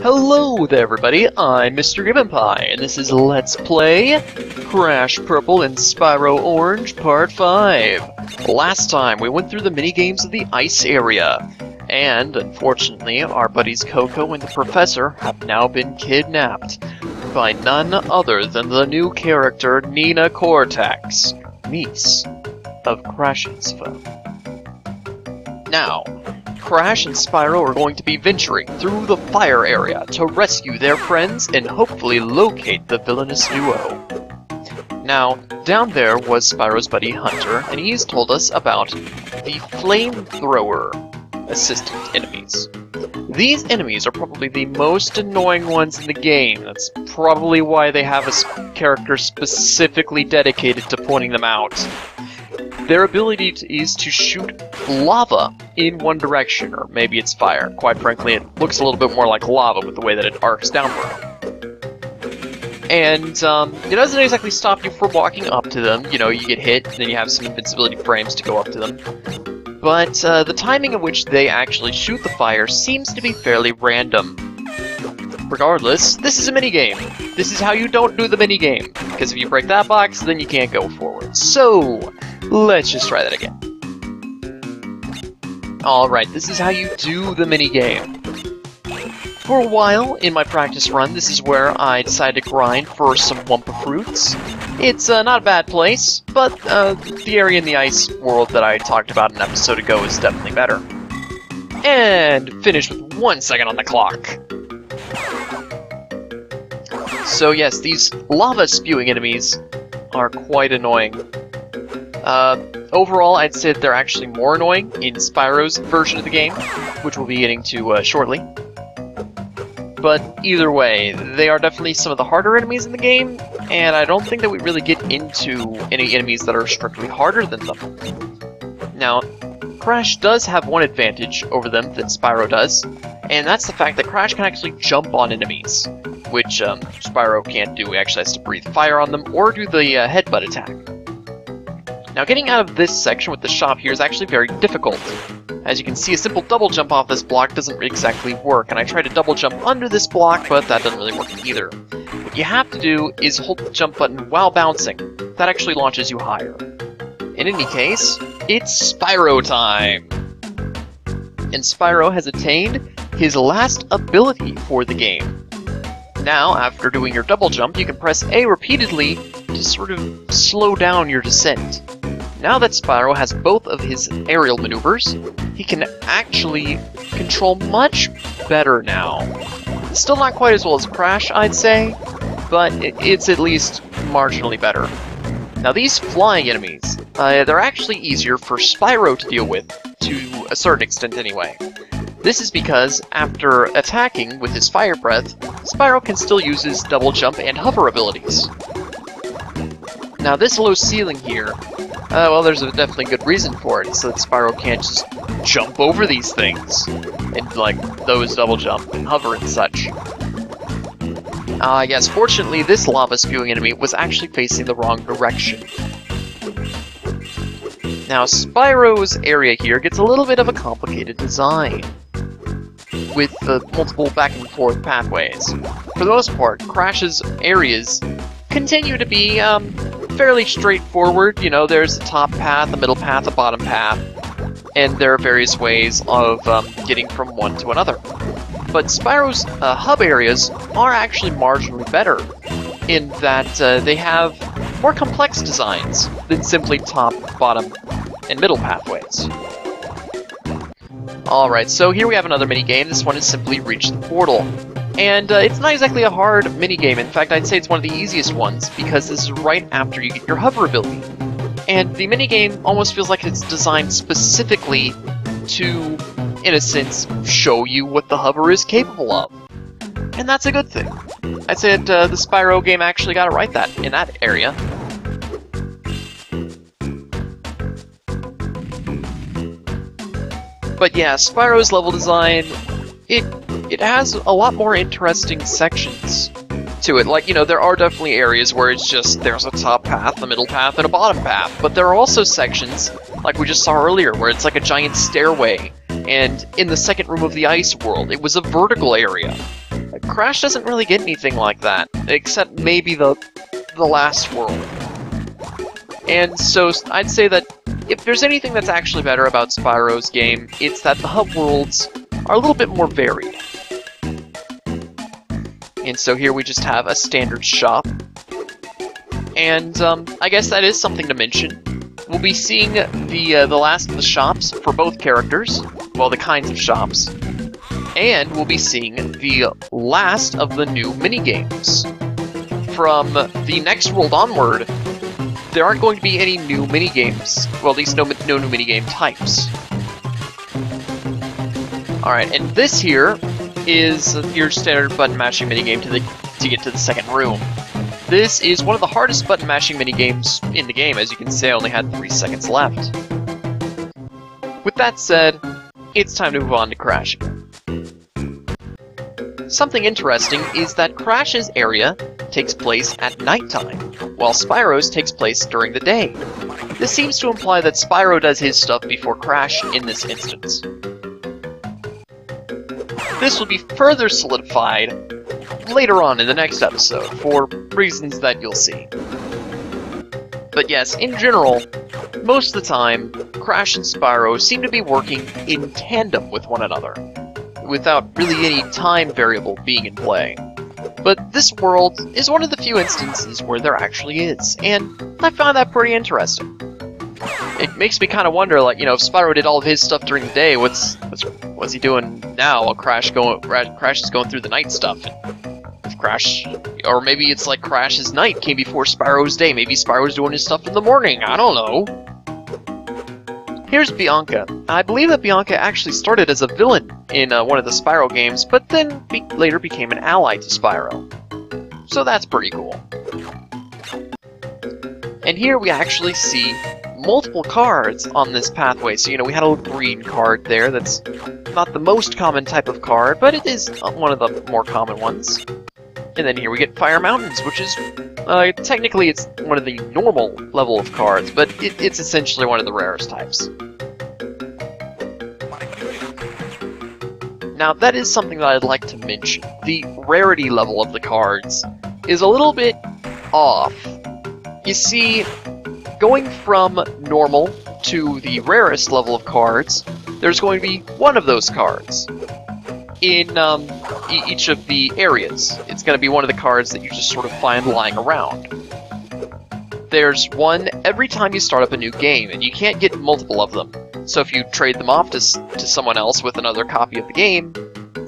Hello there everybody, I'm Mr. Given Pie, and this is Let's Play Crash Purple and Spyro Orange Part 5. Last time we went through the mini-games of the ice area, and unfortunately our buddies Coco and the Professor have now been kidnapped by none other than the new character Nina Cortex, niece of Crash's foe. Now, Crash and Spyro are going to be venturing through the fire area to rescue their friends and hopefully locate the villainous duo. Now, down there was Spyro's buddy Hunter, and he's told us about the flamethrower assistant enemies. These enemies are probably the most annoying ones in the game. That's probably why they have a character specifically dedicated to pointing them out. Their ability is to shoot lava in one direction, or maybe it's fire. Quite frankly, it looks a little bit more like lava with the way that it arcs downward. And it doesn't exactly stop you from walking up to them. You know, you get hit, and then you have some invincibility frames to go up to them. But the timing at which they actually shoot the fire seems to be fairly random. Regardless, this is a minigame. This is how you don't do the minigame, because if you break that box, then you can't go forward. So, let's just try that again. Alright, this is how you do the minigame. For a while, in my practice run, this is where I decided to grind for some Wumpa fruits. It's not a bad place, but the area in the ice world that I talked about an episode ago is definitely better. And finish with 1 second on the clock. So yes, these lava-spewing enemies are quite annoying. Overall, I'd say that they're actually more annoying in Spyro's version of the game, which we'll be getting to shortly. But either way, they are definitely some of the harder enemies in the game, and I don't think that we really get into any enemies that are strictly harder than them. Now, Crash does have one advantage over them that Spyro does, and that's the fact that Crash can actually jump on enemies, which Spyro can't do. He actually has to breathe fire on them or do the headbutt attack. Now, getting out of this section with the shop here is actually very difficult. As you can see, a simple double jump off this block doesn't exactly work, and I tried to double jump under this block, but that doesn't really work either. What you have to do is hold the jump button while bouncing. That actually launches you higher. In any case, it's Spyro time! And Spyro has attained his last ability for the game. Now, after doing your double jump, you can press A repeatedly to sort of slow down your descent. Now that Spyro has both of his aerial maneuvers, he can actually control much better now. Still not quite as well as Crash, I'd say, but it's at least marginally better. Now these flying enemies, they're actually easier for Spyro to deal with, to a certain extent anyway. This is because, after attacking with his fire breath, Spyro can still use his double jump and hover abilities. Now this low ceiling here, well, there's a definitely good reason for it, so that Spyro can't just jump over these things, and like those double jump and hover and such. Yes, fortunately this lava-spewing enemy was actually facing the wrong direction. Now Spyro's area here gets a little bit of a complicated design, with multiple back and forth pathways. For the most part, Crash's areas continue to be fairly straightforward. You know, there's a top path, a middle path, a bottom path, and there are various ways of getting from one to another. But Spyro's hub areas are actually marginally better, in that they have more complex designs than simply top, bottom, and middle pathways. Alright, so here we have another minigame. This one is simply Reach the Portal. And it's not exactly a hard minigame. In fact, I'd say it's one of the easiest ones, because this is right after you get your hover ability. And the minigame almost feels like it's designed specifically to, in a sense, show you what the hover is capable of. And that's a good thing. I'd say that the Spyro game actually got it right in that area. But yeah, Spyro's level design, it has a lot more interesting sections to it. Like, you know, there are definitely areas where it's just, there's a top path, a middle path, and a bottom path. But there are also sections, like we just saw earlier, where it's like a giant stairway. And in the second room of the ice world, it was a vertical area. Crash doesn't really get anything like that, except maybe the last world. And so I'd say that if there's anything that's actually better about Spyro's game, it's that the hub worlds are a little bit more varied. And so here we just have a standard shop. And I guess that is something to mention. We'll be seeing the last of the shops for both characters, well, the kinds of shops. And we'll be seeing the last of the new minigames. From the next world onward, there aren't going to be any new minigames. Well, at least no new minigame types. Alright, and this here is your standard button mashing minigame to get to the second room. This is one of the hardest button mashing minigames in the game. As you can see, I only had 3 seconds left. With that said, it's time to move on to Crashing. Something interesting is that Crash's area takes place at nighttime, while Spyro's takes place during the day. This seems to imply that Spyro does his stuff before Crash in this instance. This will be further solidified later on in the next episode, for reasons that you'll see. But yes, in general, most of the time, Crash and Spyro seem to be working in tandem with one another, without really any time variable being in play. But this world is one of the few instances where there actually is, and I found that pretty interesting. It makes me kind of wonder, like, you know, if Spyro did all of his stuff during the day, what's he doing now while Crash is going through the night stuff? If Crash, or maybe it's like Crash's night came before Spyro's day. Maybe Spyro's doing his stuff in the morning. I don't know. Here's Bianca. I believe that Bianca actually started as a villain in one of the Spyro games, but then later became an ally to Spyro. So that's pretty cool. And here we actually see multiple cards on this pathway. So, you know, we had a little green card there that's not the most common type of card, but it is one of the more common ones. And then here we get Fire Mountains, which is, technically it's one of the normal level of cards, but it's essentially one of the rarest types. Now, that is something that I'd like to mention. The rarity level of the cards is a little bit off. You see, going from normal to the rarest level of cards, there's going to be one of those cards in each of the areas. It's going to be one of the cards that you just sort of find lying around. There's one every time you start up a new game, and you can't get multiple of them. So if you trade them off to someone else with another copy of the game,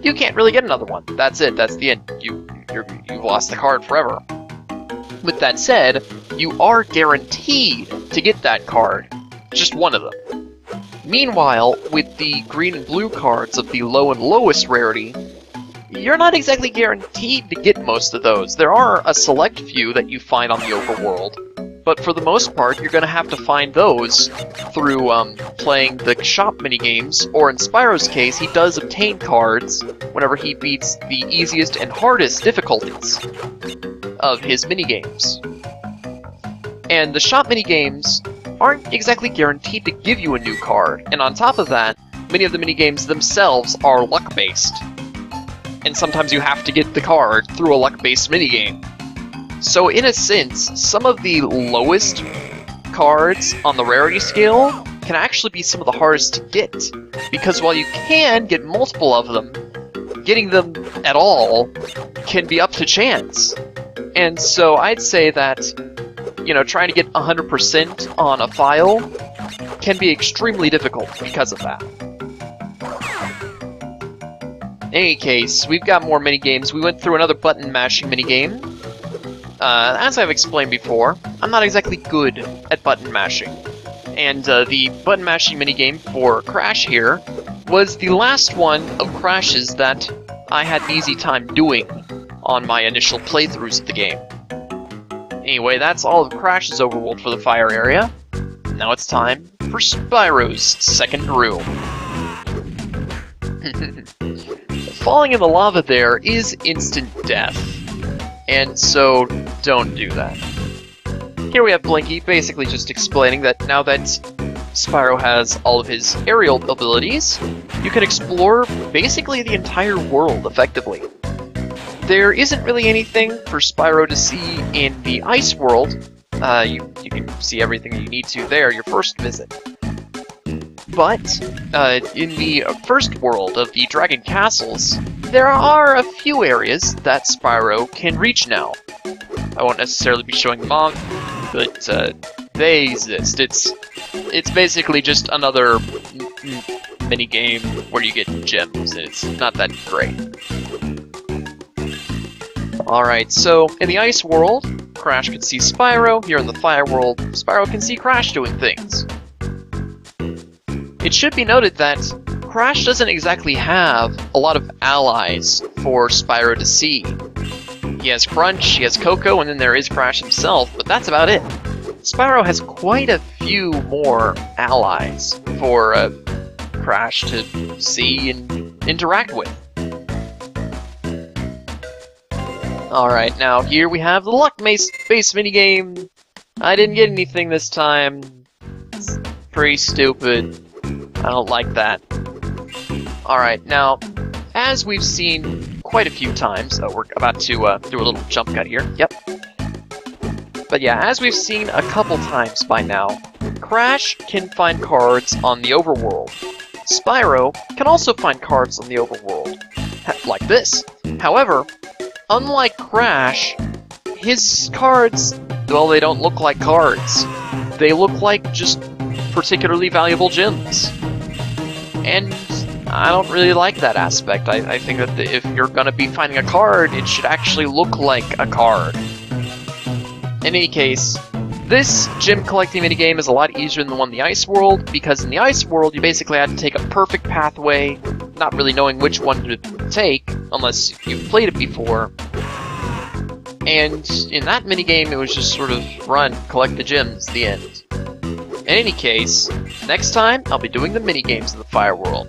you can't really get another one. That's it. That's the end. You've lost the card forever. With that said, you are guaranteed to get that card. Just one of them. Meanwhile, with the green and blue cards of the low and lowest rarity, you're not exactly guaranteed to get most of those. There are a select few that you find on the overworld, but for the most part, you're going to have to find those through playing the shop minigames, or in Spyro's case, he does obtain cards whenever he beats the easiest and hardest difficulties of his minigames. And the shop minigames aren't exactly guaranteed to give you a new card, and on top of that, many of the minigames themselves are luck-based. And sometimes you have to get the card through a luck-based minigame. So in a sense, some of the lowest cards on the rarity scale can actually be some of the hardest to get, because while you can get multiple of them, getting them at all can be up to chance. And so I'd say that, you know, trying to get 100% on a file can be extremely difficult because of that. In any case, we've got more minigames. We went through another button mashing minigame. As I've explained before, I'm not exactly good at button mashing. And the button mashing minigame for Crash here was the last one of Crash's that I had an easy time doing on my initial playthroughs of the game. Anyway, that's all of Crash's overworld for the fire area. Now it's time for Spyro's second room. Falling in the lava there is instant death, and so don't do that. Here we have Blinky basically just explaining that now that Spyro has all of his aerial abilities, you can explore basically the entire world effectively. there isn't really anything for Spyro to see in the ice world. You can see everything you need to there, your first visit. But in the first world of the Dragon Castles, there are a few areas that Spyro can reach now. I won't necessarily be showing them off, but they exist. It's basically just another mini game where you get gems, and it's not that great. Alright, so in the ice world, Crash can see Spyro. Here in the fire world, Spyro can see Crash doing things. It should be noted that Crash doesn't exactly have a lot of allies for Spyro to see. He has Crunch, he has Coco, and then there is Crash himself, but that's about it. Spyro has quite a few more allies for Crash to see and interact with. Alright, now here we have the Luck Base minigame. I didn't get anything this time. It's pretty stupid. I don't like that. Alright, now, as we've seen quite a few times, we're about to do a little jump cut here. Yep. But yeah, as we've seen a couple times by now, Crash can find cards on the overworld. Spyro can also find cards on the overworld, like this. However, unlike Crash, his cards, well, they don't look like cards. They look like just particularly valuable gems. And I don't really like that aspect. I think that if you're gonna be finding a card, it should actually look like a card. In any case, this gem collecting minigame is a lot easier than the one in the ice world, because in the ice world you basically had to take a perfect pathway, not really knowing which one to take, unless you've played it before. And in that minigame it was just sort of run, collect the gems, the end. In any case, next time I'll be doing the minigames in the fire world.